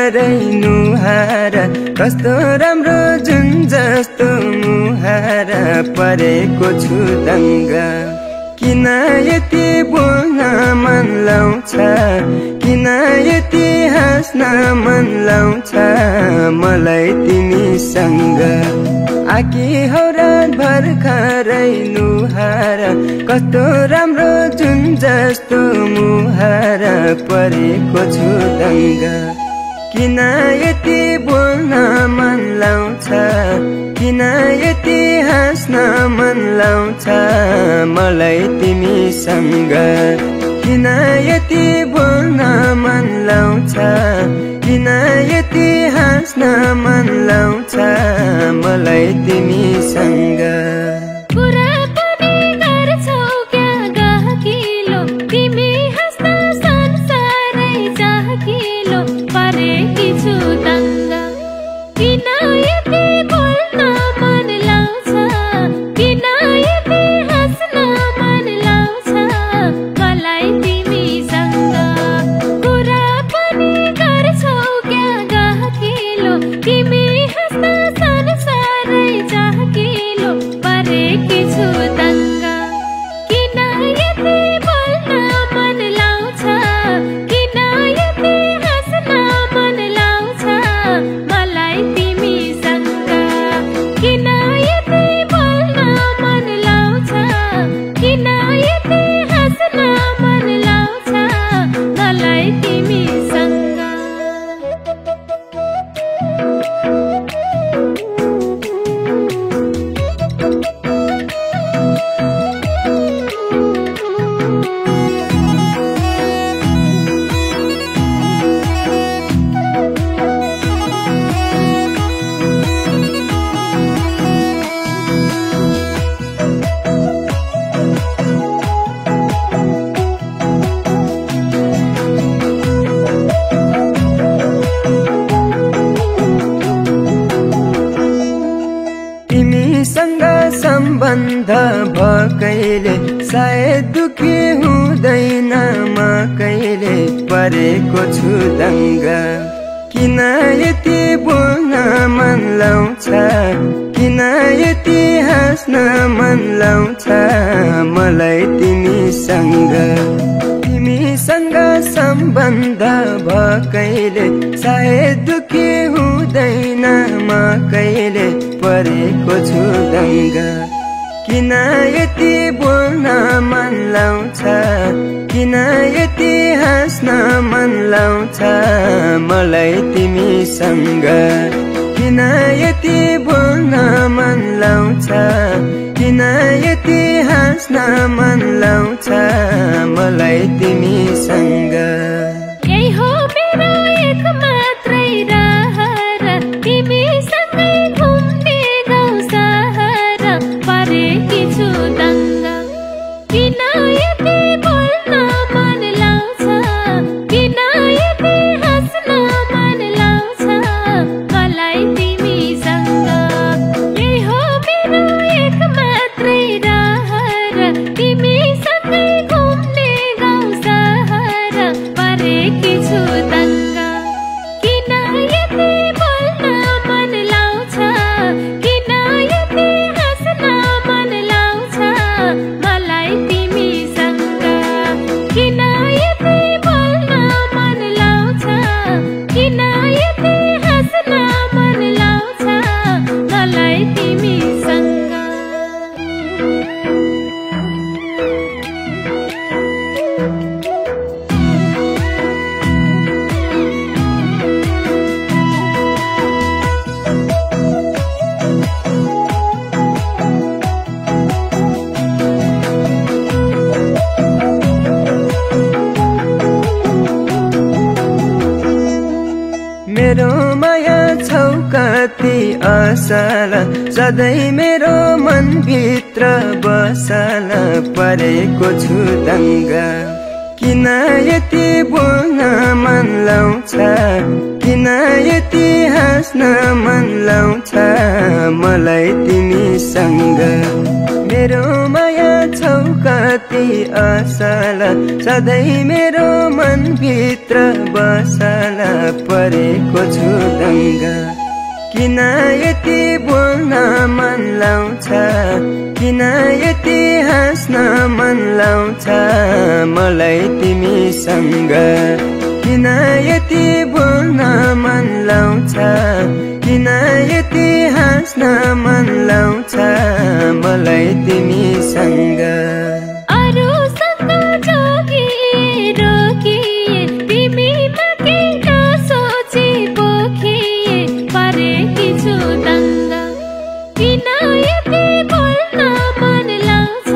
भर्खरै नुहारा कस्तो राम्रो जुन जस्तो मुहारा परेको छु दङ्ग किन यति बोल्न मन लाउँछ किन यति हाँस्न मन लाउँछ मलाई तिमीसँग आकी हौ रात भर्खरै नुहारा कस्तो राम्रो जुन जस्तो मुहारा परेको छु दङ्ग किन यति बोल्न मन लाउँछ किन यति हाँस्न मन लाउँछ मलाई तिमीसँग किन यति बोल्न मन लाउँछ किन यति हाँस्न मन लाउँछ मलाई तिमीसँग सम्बन्ध भएकैले सायद दुखी हुँदैन म कहिले परेको छु दङ्ग किन यति बोल्न मन लाउँछ किन यति हाँस्न मन लाउँछ मलाई तिमीसँग तिमीसँग सम्बन्ध भएकैले सायद दुखी हुँदैन म कहिले परेको छु दङ्ग किन यति बोल्न मन लाउँछ किन यति हाँस्न मन लाउँछ मलाई तिमीसँग किन यति बोल्न मन लाउँछ किन यति हाँस्न मन लाउँछ मलाई तिमीसँग यही हो मेरो एक मात्रै रहर तिमीसँगै घुम्ने गाउँ सहर परेकी छु दङ्ग किन यति बोल्न मन लाउँछ किन यति हाँस्न मन लाउँछ मलाई तिमीसँग यही हो मेरो एक मात्रै रहर तिमीसँगै घुम्ने गाउँ सहर परेकी छु दङ्ग किन यति बोल्न मन लाउँछ किन यति हाँस्न मन लाउँछ मलाई तिमीसँग किन यति बोल्न मन लाउँछ किन यति हाँस्न मन लाउँछ मलाई तिमीसँग मेरो माया छौ कति असल सधैँ मेरो मनभित्र बसल परेको छु दङ्ग किन यति बोल्न मन लाउँछ किन यति हाँस्न मन लाउँछ मलाई तिमीसँग मेरो माया छौ कति असल सधैँ मेरो मनभित्र बसल परेको छु दङ्ग किन यति बोल्न मन लाउँछ किन यति हाँस्न मन लाउँछ मलाई तिमीसँग किन यति बोल्न मन लाउँछ किन यति हाँस्न मन लाउँछ मलाई तिमीसँग अरूसँग जोगी रोकी तिमीमा किन सोची पोखी परेकी छु दङ्ग किन यति बोल्न मन लाउँछ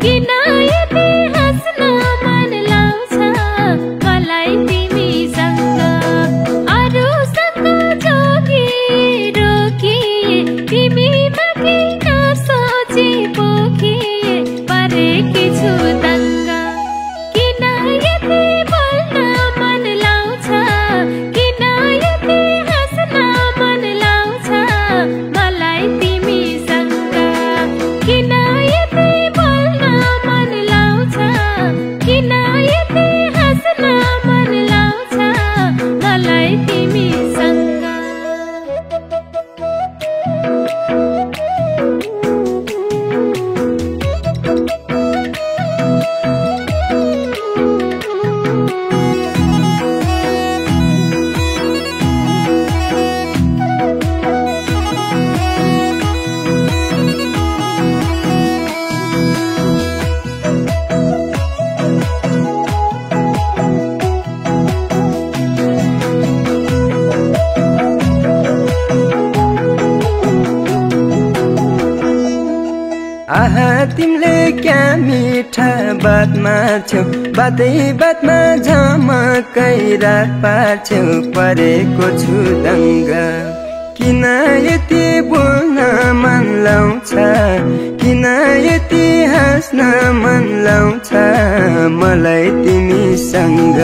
किन यति हाँस्न मन लाउँछ मलाई तिमीसँग अरूसँग जोगी रोकी तिमीमा किन सोची पोखी परेकी छु दङ्ग किन यति बोल्न मन लाउँछ किन यति हाँस्न मन लाउँछ मलाई तिमीसँग किन यति बोल्न मन लाउँछ किन यति हाँस्न मन लाउँछ मलाई तिमीसँग आहा तिमीले क्या मिठा बात मार्छौ बातै बातमा झमकै रात पार्छौ परेको छु दङ्ग किन यति बोल्न मन लाउँछ किन यति हाँस्न मन लाउँछ मलाई तिमीसँग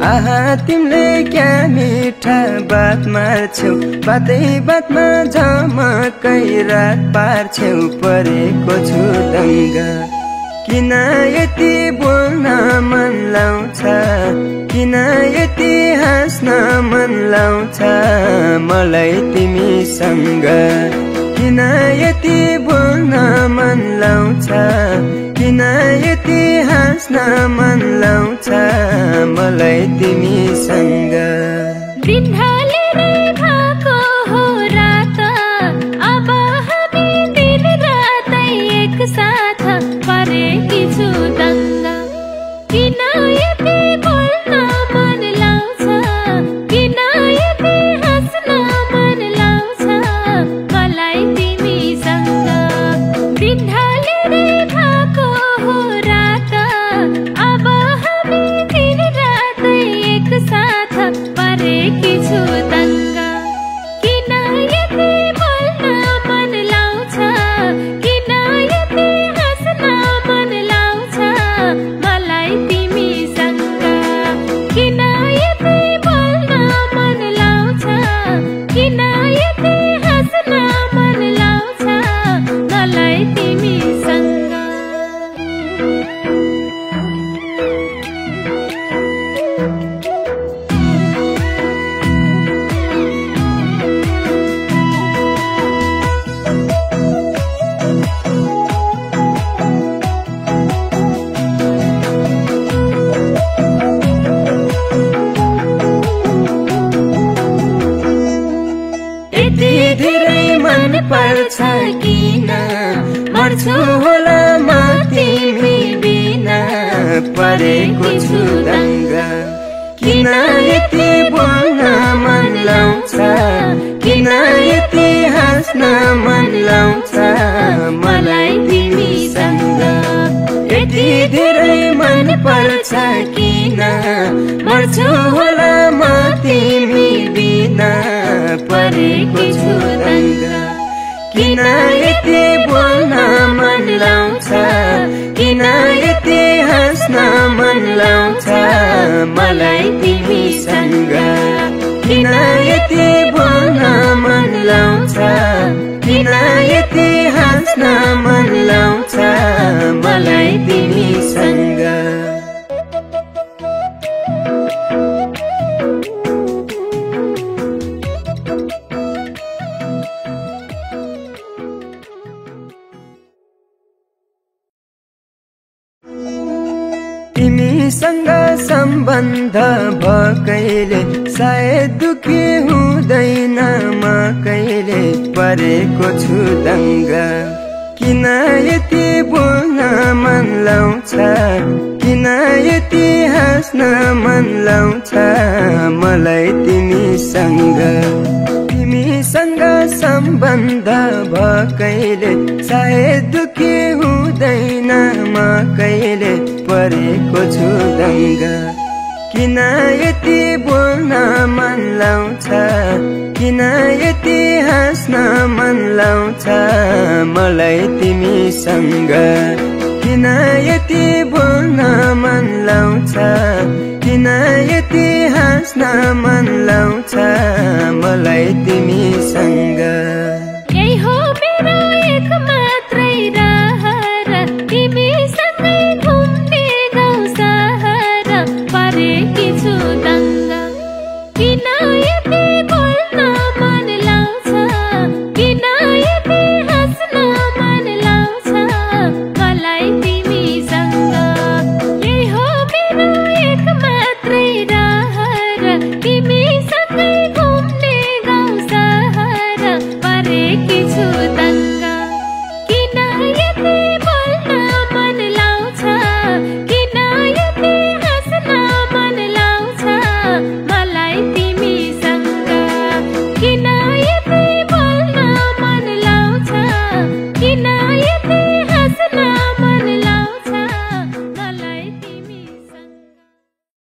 आहा तिमीले क्या मिठा बात मार्छौ बातै बातमा झमकै रात पार्छौ परेको छु दङ्ग किन यति बोल्न मन लाउँछ किन यति हाँस्न मन लाउँछ मलाई तिमीसँग किन यति बोल्न मन लाउँछ किन यति हाँस्न मन लाउँछ मलाई तिमीसँग दिन ढलेरै भएको हो रात अब हामी दिन रातै एकसाथ परेकी छु दङ्ग किन यति बोल्न मन लाउँछ किन यति हाँस्न मन लाउँछ मलाई तिमीसँग दिन ढलेरै भएको हो रात अब हामी दिन रातै एकसाथ परेकी छु दङ्ग किन यति बोल्न मन लाउँछ किन यति हाँस्न मन लाउँछ मलाई तिमीसँग किन यति बोल्न मन लाउँछ किन यति हाँस्न मन लाउँछ मलाई तिमीसँग यति धेरै मन पर्छ किन मर्छु होला म तिमी बिना परेको छु दङ्ग किन यति बोल्न मन लाउँछ किन यति हाँस्न मन लाउँछ मलाई तिमीसँग यति धेरै मन पर्छ किन मर्छु होला म तिमी बिना परेको छु दङ्ग किन यति बोल्न मन लाउँछ किन यति हाँस्न मन लाउँछ मलाई तिमीसँग किन यति बोल्न मन लाउँछ किन यति हाँस्न मन लाउँछ लाउँछ मलाई तिमीसँग। तिमीसँग सम्बन्ध भएकैले सायद दुखी हुँदैन म कहिले परेको छु दङ्ग। किन यति बोल्न मन लाउँछ, किन यति हाँस्न मन लाउँछ मलाई तिमीसँग। तिमीसँग सम्बन्ध भएकैले सायद दुखी हुँदैन म कहिले परेको छु दङ्ग। किन यति बोल्न मन लाउँछ, किन यति हाँस्न मन लाउँछ मलाई तिमीसँग। किन यति बोल्न मन लाउँछ, किन यति हाँस्न मन लाउँछ मलाई